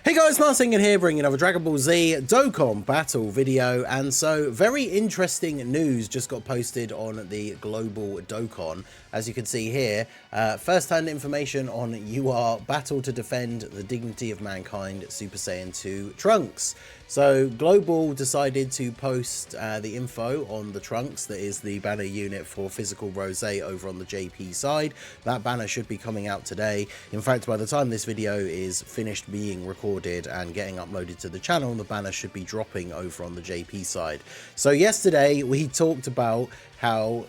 Hey guys, Martin here, bringing another Dragon Ball Z Dokkan battle video. And so, very interesting news just got posted on the global Dokkan. As you can see here, first-hand information on you are battle to defend the dignity of mankind, Super Saiyan 2 Trunks. So, Global decided to post the info on the Trunks, that is the banner unit for Physical Rose over on the JP side. That banner should be coming out today. In fact, by the time this video is finished being recorded and getting uploaded to the channel, the banner should be dropping over on the JP side. So yesterday we talked about how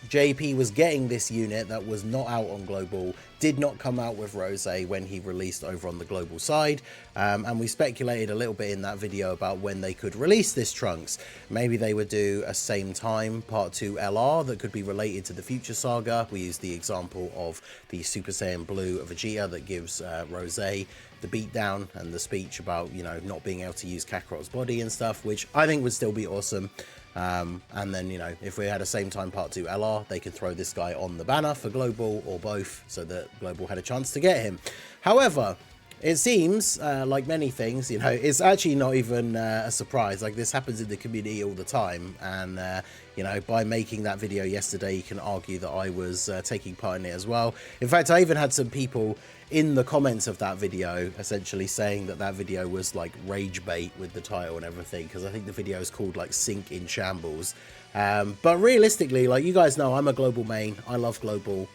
JP was getting this unit that was not out on Global, did not come out with Rose when he released over on the Global side, and we speculated a little bit in that video about when they could release this Trunks. Maybe they would do a same time Part 2 LR that could be related to the Future Saga. We used the example of the Super Saiyan Blue of Vegeta that gives Rose the beatdown and the speech about, you know, not being able to use Kakarot's body and stuff, which I think would still be awesome. And then, you know, if we had a same time Part 2 LR, they could throw this guy on the banner for Global or both, so that Global had a chance to get him. However, it seems like many things, you know, it's actually not even a surprise. Like, this happens in the community all the time, and you know, by making that video yesterday, you can argue that I was taking part in it as well. In fact, I even had some people in the comments of that video essentially saying that that video was like rage bait with the title and everything, because I think the video is called like Sink in Shambles. But realistically, like, you guys know, I'm a Global main. I love Global.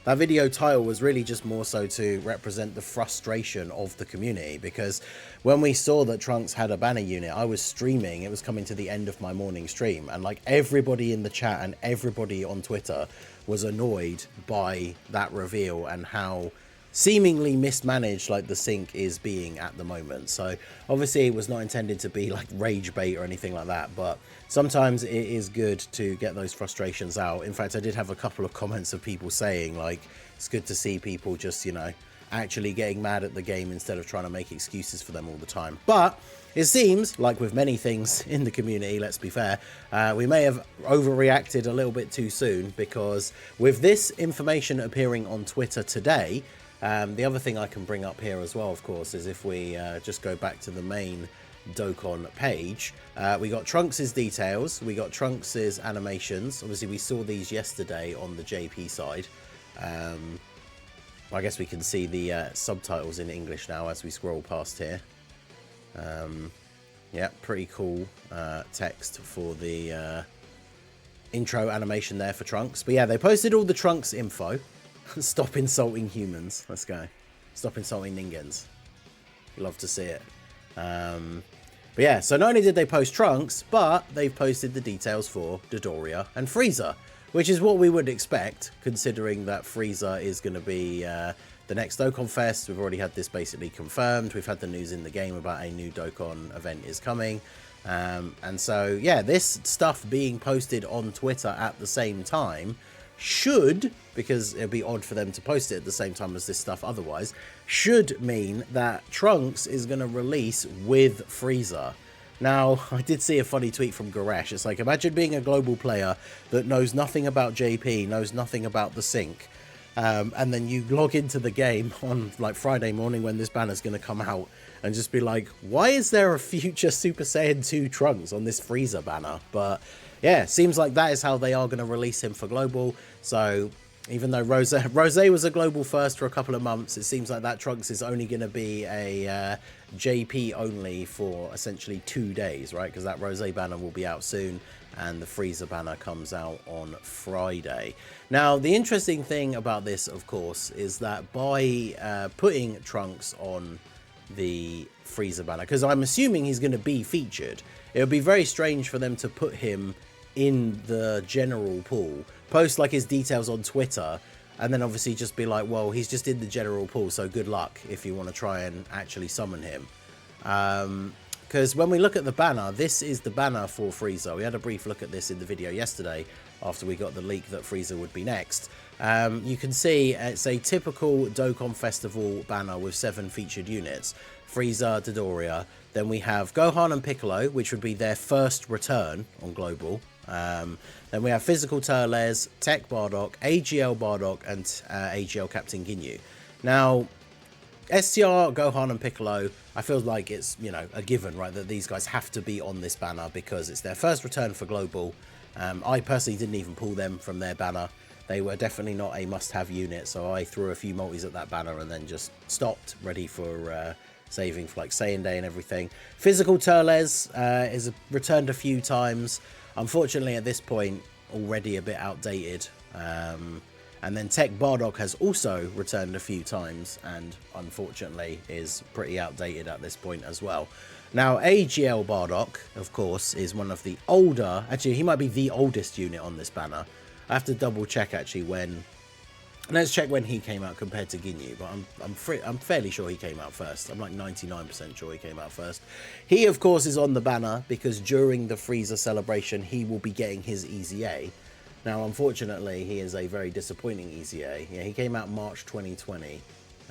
That video title was really just more so to represent the frustration of the community, because when we saw that Trunks had a banner unit, I was streaming. It was coming to the end of my morning stream, and like everybody in the chat and everybody on Twitter was annoyed by that reveal and how seemingly mismanaged like the sync is being at the moment. So obviously it was not intended to be like rage bait or anything like that, but sometimes it is good to get those frustrations out. In fact, I did have a couple of comments of people saying like, it's good to see people just, you know, actually getting mad at the game instead of trying to make excuses for them all the time. But it seems like with many things in the community, let's be fair, we may have overreacted a little bit too soon, because with this information appearing on Twitter today, the other thing I can bring up here as well, of course, is if we just go back to the main Dokkan page, we got Trunks' details, we got Trunks' animations. Obviously, we saw these yesterday on the JP side. I guess we can see the subtitles in English now as we scroll past here. Yeah, pretty cool text for the intro animation there for Trunks. But yeah, they posted all the Trunks info. Stop insulting humans. Let's go. Stop insulting Ningans. Love to see it. But yeah, so not only did they post Trunks, but they've posted the details for Dodoria and FRIEZA, which is what we would expect, considering that FRIEZA is going to be the next Dokkan Fest. We've already had this basically confirmed. We've had the news in the game about a new Dokkan event is coming. And so, yeah, this stuff being posted on Twitter at the same time should, because it'd be odd for them to post it at the same time as this stuff otherwise, should mean that Trunks is going to release with FRIEZA. Now, I did see a funny tweet from Goresh. It's like, imagine being a global player that knows nothing about JP, knows nothing about the sync, and then you log into the game on like Friday morning when this banner's going to come out, and just be like, why is there a future Super Saiyan 2 Trunks on this FRIEZA banner? But yeah, seems like that is how they are going to release him for Global. So even though Rose was a Global first for a couple of months, it seems like that Trunks is only going to be a JP only for essentially 2 days, right? Because that Rose banner will be out soon, and the FRIEZA banner comes out on Friday. Now, the interesting thing about this, of course, is that by putting Trunks on the FRIEZA banner, because I'm assuming he's going to be featured, it would be very strange for them to put him in the general pool, post like his details on Twitter, and then obviously just be like, well, he's just in the general pool, so good luck if you want to try and actually summon him. Because when we look at the banner, this is the banner for FRIEZA. We had a brief look at this in the video yesterday after we got the leak that FRIEZA would be next. You can see it's a typical Dokkan Festival banner with 7 featured units. FRIEZA, Dodoria. Then we have Gohan and Piccolo, which would be their first return on Global. Then we have Physical Turles, Tech Bardock, AGL Bardock, and AGL Captain Ginyu. Now, STR, Gohan, and Piccolo, I feel like it's, you know, a given, right, that these guys have to be on this banner because it's their first return for Global. I personally didn't even pull them from their banner. They were definitely not a must-have unit, so I threw a few multis at that banner and then just stopped, ready for saving for like Saiyan Day and everything. Physical Turles is returned a few times. Unfortunately, at this point, already a bit outdated. And then Tech Bardock has also returned a few times and unfortunately is pretty outdated at this point as well. Now, AGL Bardock, of course, is one of the older, actually he might be the oldest unit on this banner. I have to double check actually when, let's check when he came out compared to Ginyu, but I'm fairly sure he came out first. I'm like 99% sure he came out first. He, of course, is on the banner because during the FRIEZA celebration, he will be getting his EZA. Now, unfortunately, he is a very disappointing EZA. Yeah, he came out March 2020,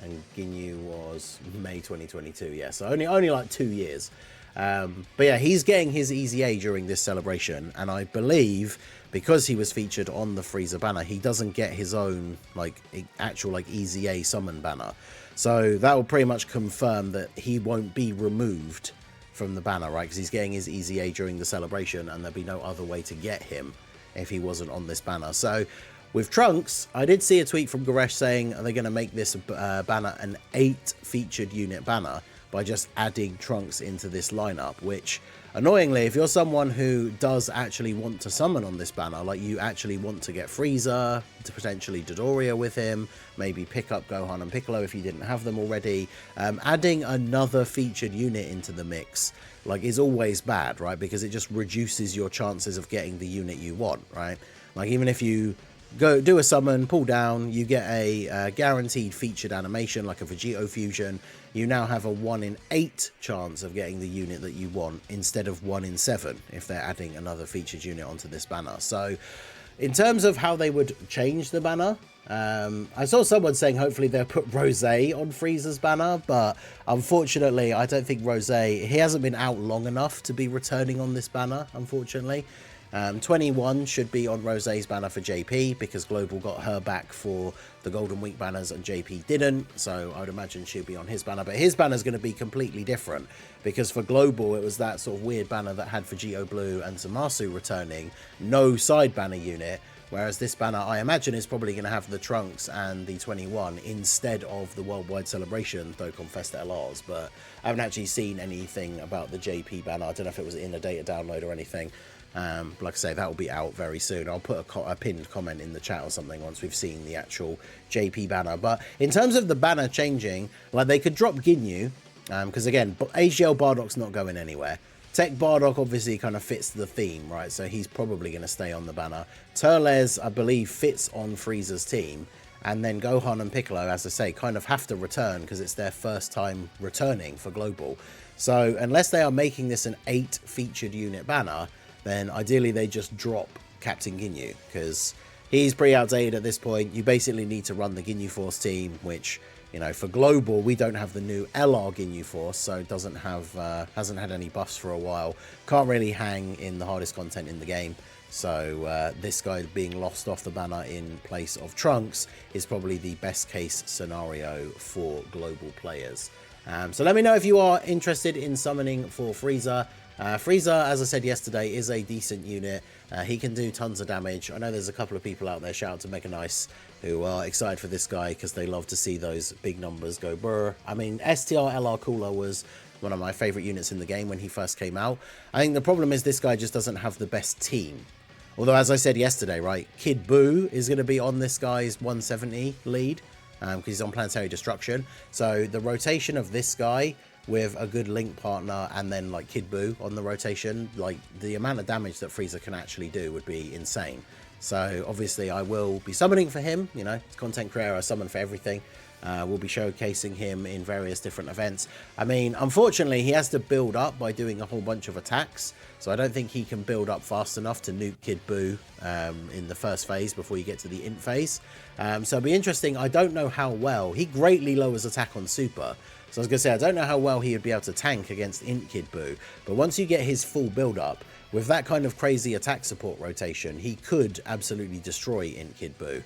and Ginyu was May 2022. Yeah, so only like 2 years. But yeah, he's getting his EZA during this celebration, and I believe because he was featured on the FRIEZA banner, he doesn't get his own like actual like EZA summon banner. So that will pretty much confirm that he won't be removed from the banner, right? Because he's getting his EZA during the celebration, and there'll be no other way to get him if he wasn't on this banner. So with Trunks, I did see a tweet from Goresh saying are they going to make this banner an 8 featured unit banner by just adding Trunks into this lineup, which annoyingly, if you're someone who does actually want to summon on this banner, like you actually want to get FRIEZA, to potentially Dodoria with him, maybe pick up Gohan and Piccolo if you didn't have them already, adding another featured unit into the mix like is always bad, right? Because it just reduces your chances of getting the unit you want, right? Like even if you go do a summon, pull down, you get a guaranteed featured animation like a Vegito fusion, you now have a 1 in 8 chance of getting the unit that you want instead of 1 in 7 if they're adding another featured unit onto this banner. So in terms of how they would change the banner, I saw someone saying hopefully they'll put Rose on FRIEZA's banner, but unfortunately I don't think Rose, he hasn't been out long enough to be returning on this banner, unfortunately. 21 should be on Rose's banner for JP because Global got her back for the Golden Week banners and JP didn't, so I would imagine she'll be on his banner, but his banner is going to be completely different because for Global it was that sort of weird banner that had Vegito Blue and Zamasu returning, no side banner unit, whereas this banner I imagine is probably going to have the Trunks and the 21 instead of the Worldwide Celebration Dokkan Fest LRs, but I haven't actually seen anything about the JP banner. I don't know if it was in a data download or anything. Like I say, that will be out very soon. I'll put a pinned comment in the chat or something once we've seen the actual JP banner. But in terms of the banner changing, like they could drop Ginyu, because again, AGL Bardock's not going anywhere. Tech Bardock obviously kind of fits the theme, right? So he's probably going to stay on the banner. Turles, I believe, fits on FRIEZA's team. And then Gohan and Piccolo, as I say, kind of have to return because it's their first time returning for Global. So unless they are making this an 8 featured unit banner, then ideally they just drop Captain Ginyu because he's pretty outdated at this point. You basically need to run the Ginyu Force team, which, you know, for Global, we don't have the new LR Ginyu Force, so it doesn't have, hasn't had any buffs for a while. Can't really hang in the hardest content in the game. So this guy being lost off the banner in place of Trunks is probably the best case scenario for Global players. So let me know if you are interested in summoning for FRIEZA. FRIEZA, as I said yesterday, is a decent unit. He can do tons of damage. I know there's a couple of people out there, shout out to Mega Nice, who are excited for this guy because they love to see those big numbers go brr. I mean, STR LR Cooler was one of my favorite units in the game when he first came out. I think the problem is this guy just doesn't have the best team. Although, as I said yesterday, right, Kid Buu is going to be on this guy's 170 lead because he's on Planetary Destruction. So the rotation of this guy with a good link partner and then like Kid Buu on the rotation, like the amount of damage that FRIEZA can actually do would be insane. So obviously I will be summoning for him, you know, it's content creator, I summon for everything. We'll be showcasing him in various different events. I mean, unfortunately, he has to build up by doing a whole bunch of attacks. So I don't think he can build up fast enough to nuke Kid Buu in the first phase before you get to the int phase. So it'll be interesting. I don't know how well. He greatly lowers attack on super. So I was going to say, I don't know how well he would be able to tank against int Kid Buu. But once you get his full build up, with that kind of crazy attack support rotation, he could absolutely destroy int Kid Buu.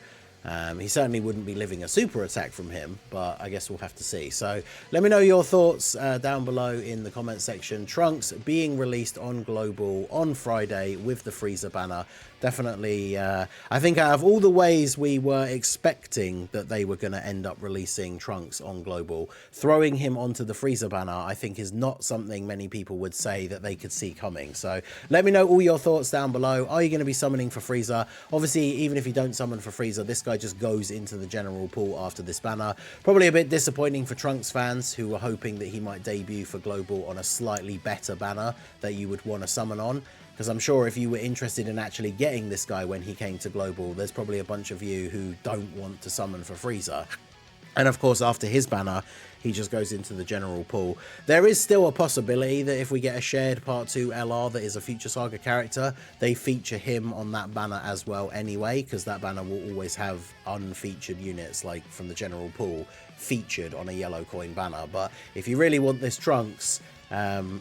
He certainly wouldn't be living a super attack from him, but I guess we'll have to see. So let me know your thoughts down below in the comment section. Trunks being released on Global on Friday with the FRIEZA banner. Definitely, I think out of all the ways we were expecting that they were going to end up releasing Trunks on Global, throwing him onto the FRIEZA banner, I think is not something many people would say that they could see coming. So let me know all your thoughts down below. Are you going to be summoning for FRIEZA? Obviously, even if you don't summon for FRIEZA, this guy just goes into the general pool after this banner. Probably a bit disappointing for Trunks fans who were hoping that he might debut for Global on a slightly better banner that you would want to summon on. Because I'm sure if you were interested in actually getting this guy when he came to Global, there's probably a bunch of you who don't want to summon for FRIEZA. And of course, after his banner, he just goes into the general pool. There is still a possibility that if we get a shared Part 2 LR that is a Future Saga character, they feature him on that banner as well anyway, because that banner will always have unfeatured units, like from the general pool, featured on a yellow coin banner. But if you really want this Trunks,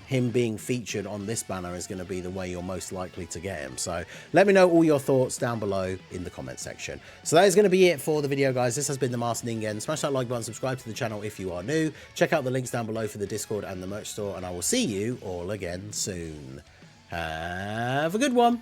him being featured on this banner is going to be the way you're most likely to get him. So let me know all your thoughts down below in the comment section. So that is going to be it for the video, guys. This has been the Master Ningen. Smash that like button, subscribe to the channel if you are new. Check out the links down below for the Discord and the merch store, and I will see you all again soon. Have a good one.